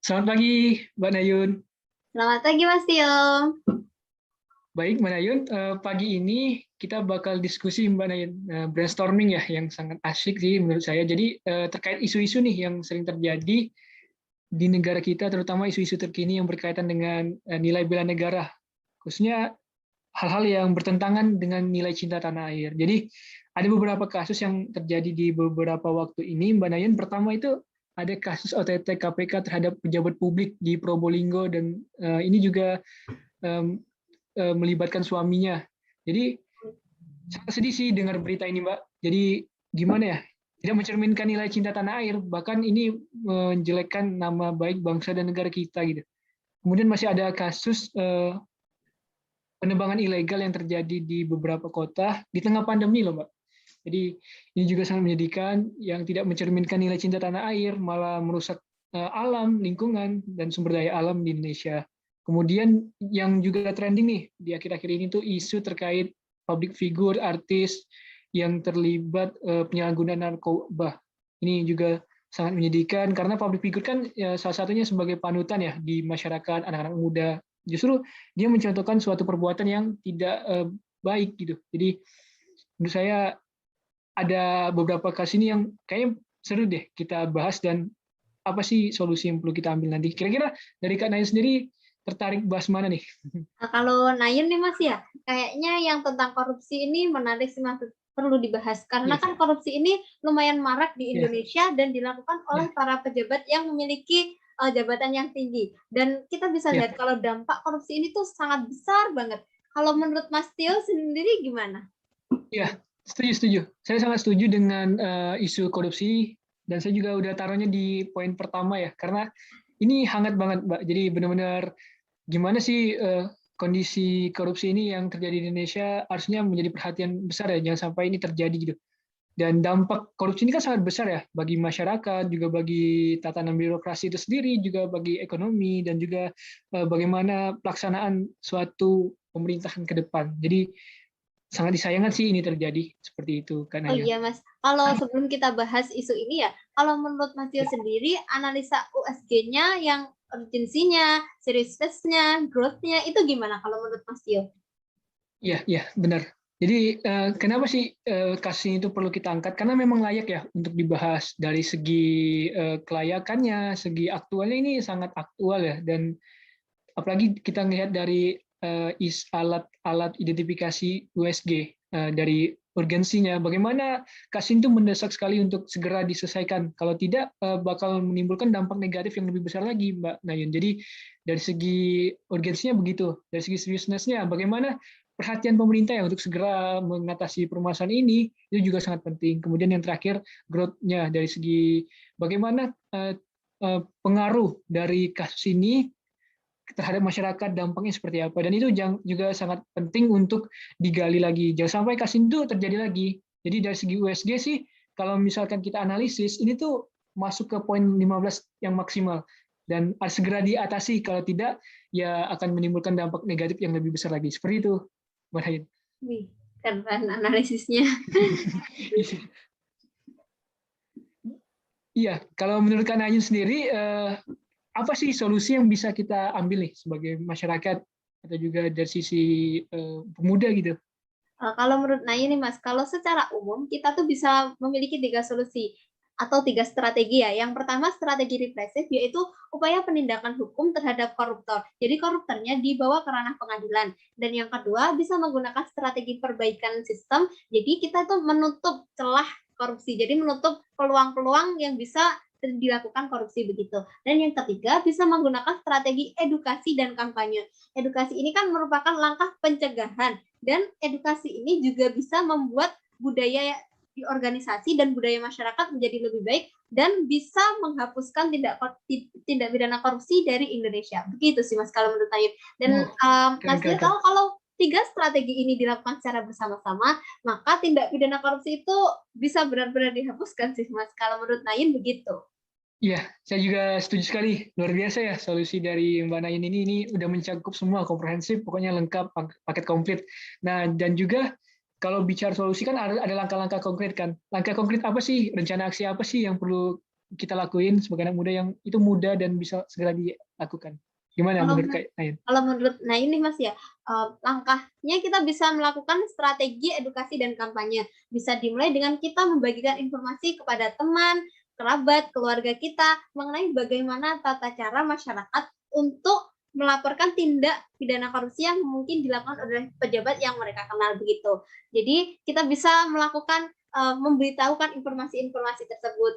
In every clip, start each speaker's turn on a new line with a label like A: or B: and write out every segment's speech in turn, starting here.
A: Selamat pagi, Mbak Nayun.
B: Selamat pagi Mas Tio.
A: Baik, Mbak Nayun, pagi ini kita bakal diskusi Mbak Nayun, brainstorming ya, yang sangat asyik sih menurut saya. Jadi terkait isu-isu nih yang sering terjadi di negara kita, terutama isu-isu terkini yang berkaitan dengan nilai bela negara, khususnya hal-hal yang bertentangan dengan nilai cinta tanah air. Jadi ada beberapa kasus yang terjadi di beberapa waktu ini, Mbak Nayun. Pertama itu ada kasus OTT KPK terhadap pejabat publik di Probolinggo dan ini juga em, melibatkan suaminya. Jadi sangat sedih sih dengar berita ini, Mbak. Jadi gimana ya? Tidak mencerminkan nilai cinta tanah air, bahkan ini menjelekkan nama baik bangsa dan negara kita gitu. Kemudian masih ada kasus penebangan ilegal yang terjadi di beberapa kota di tengah pandemi loh, Mbak. Jadi ini juga sangat menyedihkan yang tidak mencerminkan nilai cinta tanah air, malah merusak alam, lingkungan, dan sumber daya alam di Indonesia. Kemudian yang juga trending nih di akhir-akhir ini tuh isu terkait public figure, artis yang terlibat penyalahgunaan narkoba. Ini juga sangat menyedihkan karena public figure kan ya, salah satunya sebagai panutan ya di masyarakat anak-anak muda. Justru dia mencontohkan suatu perbuatan yang tidak baik gitu. Jadi menurut saya ada beberapa kasus ini yang kayaknya seru deh kita bahas dan apa sih solusi yang perlu kita ambil nanti. Kira-kira dari Kak Naya sendiri tertarik bahas mana nih?
B: Nah, kalau Nayun nih Mas ya, kayaknya yang tentang korupsi ini menarik sih Mas, perlu dibahas karena
A: Iya,
B: kan korupsi ini lumayan marak di
A: iya,
B: Indonesia dan dilakukan oleh
A: iya,
B: para pejabat yang memiliki jabatan yang tinggi. Dan kita bisa
A: iya,
B: lihat kalau dampak korupsi ini tuh sangat besar banget. Kalau menurut Mas Tio sendiri gimana?
A: iya, setuju, setuju. Saya sangat setuju dengan isu korupsi dan saya juga udah taruhnya di poin pertama ya, karena ini hangat banget, Mbak. Jadi benar-benar gimana sih kondisi korupsi ini yang terjadi di Indonesia harusnya menjadi perhatian besar ya, jangan sampai ini terjadi gitu. Dan dampak korupsi ini kan sangat besar ya bagi masyarakat, juga bagi tatanan birokrasi itu sendiri, juga bagi ekonomi dan juga bagaimana pelaksanaan suatu pemerintahan ke depan. Jadi sangat disayangkan sih ini terjadi seperti itu kan
B: Oh
A: Ayun.
B: iya Mas, kalau sebelum kita bahas isu ini ya, kalau menurut Mas Tio
A: Ya,
B: sendiri, analisa USG-nya yang urgensinya, seriousness-nya, growth-nya itu gimana kalau menurut Mas Tio?
A: ya, ya, benar. Jadi kenapa sih kasus ini itu perlu kita angkat? Karena memang layak ya untuk dibahas dari segi kelayakannya, segi aktualnya ini sangat aktual ya dan apalagi kita melihat dari alat-alat identifikasi USG dari urgensinya, bagaimana kasus itu mendesak sekali untuk segera diselesaikan. Kalau tidak, bakal menimbulkan dampak negatif yang lebih besar lagi, Mbak Nayun. Jadi dari segi urgensinya begitu, dari segi seriousness-nya, bagaimana perhatian pemerintah ya untuk segera mengatasi permasalahan ini itu juga sangat penting. Kemudian yang terakhir, growth-nya dari segi bagaimana pengaruh dari kasus ini terhadap masyarakat dampaknya seperti apa dan itu juga sangat penting untuk digali lagi jangan sampai kasus itu terjadi lagi. Jadi dari segi USG sih kalau misalkan kita analisis ini tuh masuk ke poin 15 yang maksimal dan harus segera diatasi kalau tidak ya akan menimbulkan dampak negatif yang lebih besar lagi seperti itu Mbak Hayin.
B: Wih, keren analisisnya.
A: Iya, kalau menurut Kak Najin sendiri, apa sih solusi yang bisa kita ambil nih sebagai masyarakat atau juga dari sisi pemuda gitu?
B: Kalau menurut Naya nih Mas, kalau secara umum kita tuh bisa memiliki 3 solusi atau 3 strategi ya. Yang pertama strategi represif yaitu upaya penindakan hukum terhadap koruptor. Jadi koruptornya dibawa ke ranah pengadilan. Dan yang kedua bisa menggunakan strategi perbaikan sistem. Jadi kita tuh menutup celah korupsi. Jadi menutup peluang-peluang yang bisa dilakukan korupsi begitu. Dan yang ketiga bisa menggunakan strategi edukasi dan kampanye. Edukasi ini kan merupakan langkah pencegahan dan edukasi ini juga bisa membuat budaya di organisasi dan budaya masyarakat menjadi lebih baik dan bisa menghapuskan tindak pidana korupsi dari Indonesia. Begitu sih Mas kalau menurut saya. Dan Mas dia tahu kalau 3 strategi ini dilakukan secara bersama-sama, maka tindak pidana korupsi itu bisa benar-benar dihapuskan sih Mas. Kalau menurut Nain begitu.
A: Iya, saya juga setuju sekali. Luar biasa ya solusi dari Mbak Nain ini udah mencakup semua komprehensif, pokoknya lengkap, paket komplit. Nah, dan juga kalau bicara solusi kan ada langkah-langkah konkret kan. Langkah konkret apa sih, rencana aksi apa sih yang perlu kita lakuin sebagai anak muda yang itu mudah dan bisa segera dilakukan. Gimana
B: Kalau
A: menurut Kak Nain?
B: kalau menurut nah ini Mas ya, langkahnya kita bisa melakukan strategi edukasi dan kampanye. Bisa dimulai dengan kita membagikan informasi kepada teman, kerabat, keluarga kita mengenai bagaimana tata cara masyarakat untuk melaporkan tindak pidana korupsi yang mungkin dilakukan oleh pejabat yang mereka kenal begitu. Jadi kita bisa melakukan memberitahukan informasi-informasi tersebut.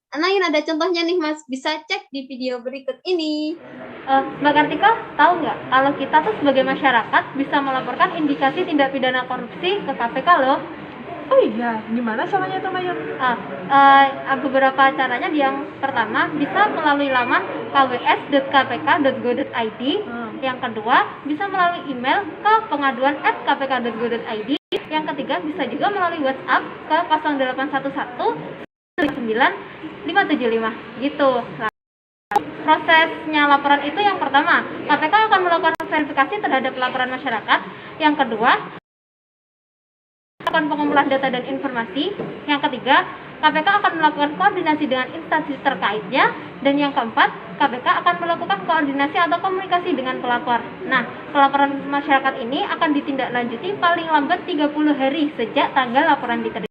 B: Nah, ini ada contohnya nih Mas, bisa cek di video berikut ini. Mbak Kartika, tahu nggak kalau kita tuh sebagai masyarakat bisa melaporkan indikasi tindak pidana korupsi ke KPK loh?
C: Oh iya, gimana caranya itu Mayun?
B: Beberapa caranya, yang pertama bisa melalui laman kws.kpk.go.id. Yang kedua bisa melalui email ke pengaduan@kpk.go.id. Yang ketiga bisa juga melalui WhatsApp ke 0811 9575 gitu. Nah, prosesnya laporan itu yang pertama, KPK akan melakukan verifikasi terhadap laporan masyarakat. Yang kedua, akan pengumpulan data dan informasi. Yang ketiga, KPK akan melakukan koordinasi dengan instansi terkaitnya. Dan yang keempat, KPK akan melakukan koordinasi atau komunikasi dengan pelapor. Nah, pelaporan masyarakat ini akan ditindaklanjuti paling lambat 30 hari sejak tanggal laporan diterima.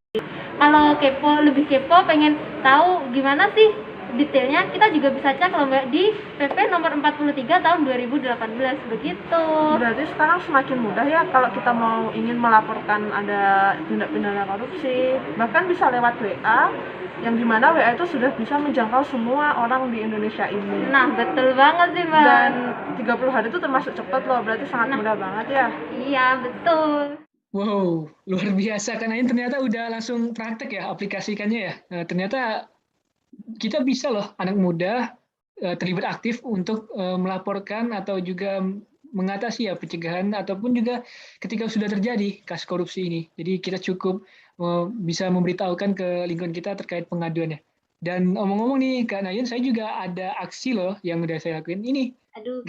B: Kalau lebih kepo, pengen tahu gimana sih detailnya, kita juga bisa cek loh Mbak di PP nomor 43 tahun 2018 begitu.
C: Berarti sekarang semakin mudah ya kalau kita mau ingin melaporkan ada tindak pidana korupsi, bahkan bisa lewat WA, yang dimana WA itu sudah bisa menjangkau semua orang di Indonesia ini.
B: Nah, betul banget sih Mbak.
C: Dan 30 hari itu termasuk cepat loh, berarti sangat mudah banget ya.
B: Iya, betul.
A: Wow, luar biasa. Karena ini ternyata udah langsung praktek ya, aplikasikannya ya. Nah, ternyata kita bisa loh, anak muda terlibat aktif untuk melaporkan atau juga mengatasi ya pencegahan ataupun juga ketika sudah terjadi kasus korupsi ini. Jadi kita cukup bisa memberitahukan ke lingkungan kita terkait pengaduannya. Dan omong-omong nih Kak Nayun, saya juga ada aksi loh yang udah saya lakuin. Ini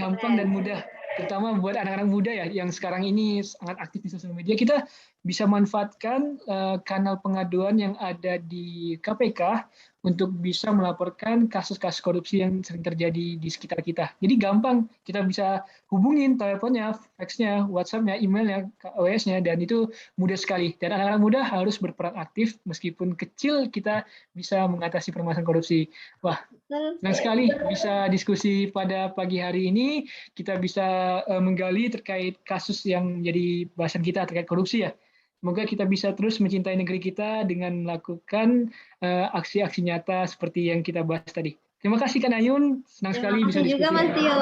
A: gampang dan mudah, terutama buat anak-anak muda ya yang sekarang ini sangat aktif di sosial media. Kita bisa manfaatkan kanal pengaduan yang ada di KPK untuk bisa melaporkan kasus-kasus korupsi yang sering terjadi di sekitar kita. Jadi gampang, kita bisa hubungin teleponnya, faxnya, WhatsApp-nya, emailnya, KWS-nya, dan itu mudah sekali. Dan anak-anak muda harus berperan aktif, meskipun kecil kita bisa mengatasi permasalahan korupsi. Wah, senang sekali bisa diskusi pada pagi hari ini. Kita bisa menggali terkait kasus yang menjadi bahasan kita terkait korupsi ya. Semoga kita bisa terus mencintai negeri kita dengan melakukan aksi-aksi nyata seperti yang kita bahas tadi. Terima kasih Kak Nayun, senang sekali bisa diskusi.
B: Terima kasih juga Mas Tio.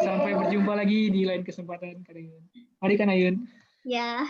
A: Sampai berjumpa lagi di lain kesempatan Kak Nayun. Mari Kak Nayun.
B: Ya.